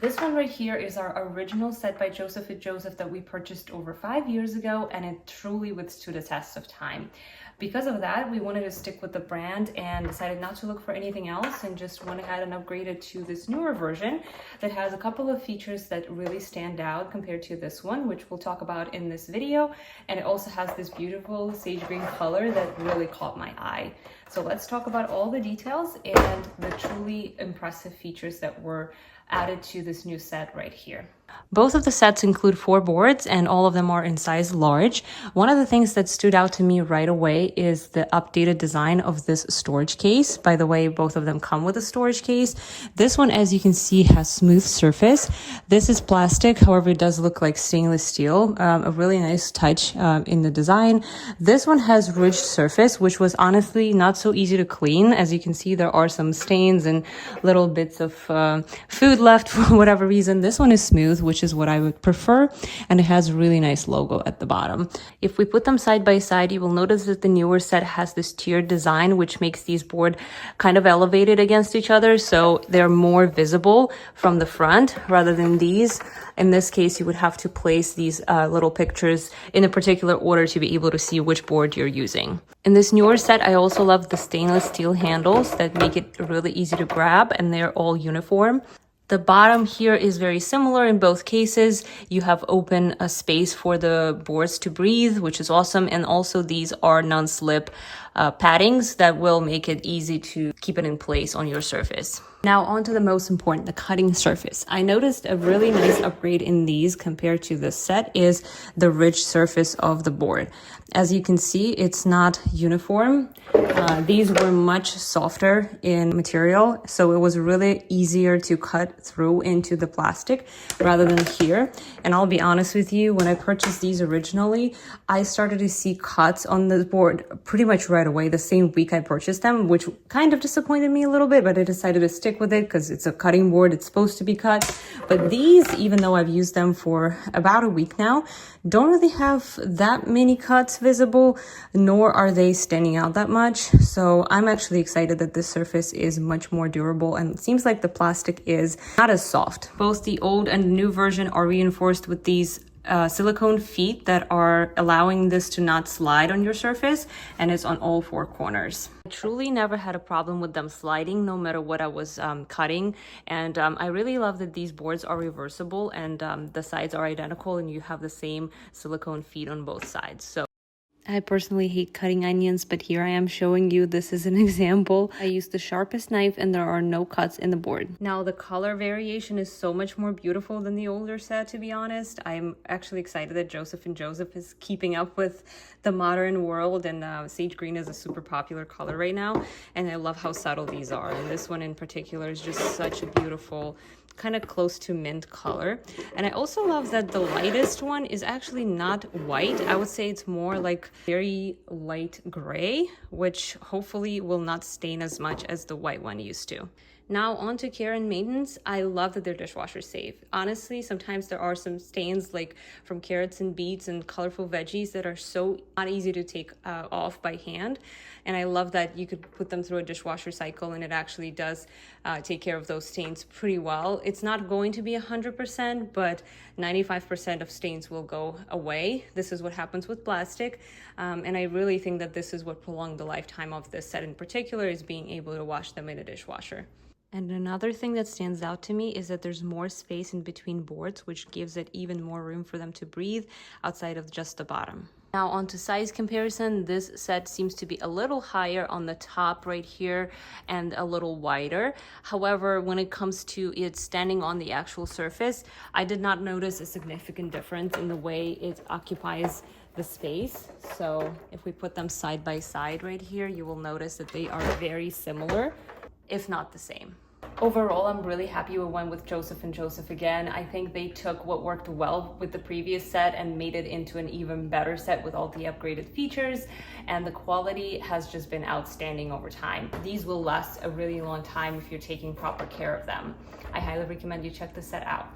This one right here is our original set by Joseph Joseph that we purchased over 5 years ago, and it truly withstood the test of time. Because of that, we wanted to stick with the brand and decided not to look for anything else and just went ahead and upgraded to this newer version that has a couple of features that really stand out compared to this one, which we'll talk about in this video. And it also has this beautiful sage green color that really caught my eye. So let's talk about all the details and the truly impressive features that were added to this new set right here. Both of the sets include 4 boards and all of them are in size large. One of the things that stood out to me right away is the updated design of this storage case. By the way, both of them come with a storage case. This one, as you can see, has smooth surface. This is plastic, however, it does look like stainless steel. A really nice touch in the design. This one has ridged surface, which was honestly not so easy to clean. As you can see, there are some stains and little bits of food left for whatever reason. This one is smooth, which is what I would prefer, and it has a really nice logo at the bottom. If we put them side by side, you will notice that the newer set has this tiered design, which makes these boards kind of elevated against each other, so they're more visible from the front rather than these. In this case, you would have to place these little pictures in a particular order to be able to see which board you're using. In this newer set, I also love the stainless steel handles that make it really easy to grab, and they're all uniform. The bottom here is very similar in both cases. You have open space for the boards to breathe, which is awesome. And also these are non-slip paddings that will make it easy to keep it in place on your surface. Now on to the most important, the cutting surface. I noticed a really nice upgrade in these compared to this set is the ridged surface of the board. As you can see, it's not uniform. These were much softer in material, so it was really easier to cut through into the plastic rather than here. And I'll be honest with you, when I purchased these originally, I started to see cuts on the board pretty much right away, the same week I purchased them, which kind of disappointed me a little bit, but I decided to stick with it because it's a cutting board, it's supposed to be cut. But these, even though I've used them for about a week now, don't really have that many cuts visible, nor are they standing out that much. So I'm actually excited that this surface is much more durable, and it seems like the plastic is not as soft. Both the old and new version are reinforced with these silicone feet that are allowing this to not slide on your surface, and it's on all 4 corners. I truly never had a problem with them sliding no matter what I was cutting, and I really love that these boards are reversible and the sides are identical and you have the same silicone feet on both sides. So I personally hate cutting onions, but here I am showing you this is an example. I used the sharpest knife and there are no cuts in the board. Now the color variation is so much more beautiful than the older set, to be honest. I'm actually excited that Joseph Joseph is keeping up with the modern world, and sage green is a super popular color right now, and I love how subtle these are. And this one in particular is just such a beautiful kind of close to mint color. And I also love that the lightest one is actually not white. I would say it's more like very light gray, which hopefully will not stain as much as the white one used to. Now on to care and maintenance. I love that they're dishwasher safe. Honestly, sometimes there are some stains like from carrots and beets and colorful veggies that are so not easy to take off by hand. And I love that you could put them through a dishwasher cycle and it actually does take care of those stains pretty well. It's not going to be 100%, but 95% of stains will go away. This is what happens with plastic. And I really think that this is what prolonged the lifetime of this set in particular, is being able to wash them in a dishwasher. And another thing that stands out to me is that there's more space in between boards, which gives it even more room for them to breathe outside of just the bottom. Now on to size comparison. This set seems to be a little higher on the top right here and a little wider. However, when it comes to it standing on the actual surface, I did not notice a significant difference in the way it occupies the space. So if we put them side by side right here, you will notice that they are very similar, if not the same. Overall, I'm really happy we went with Joseph Joseph again. I think they took what worked well with the previous set and made it into an even better set with all the upgraded features, and the quality has just been outstanding over time. These will last a really long time if you're taking proper care of them. I highly recommend you check this set out.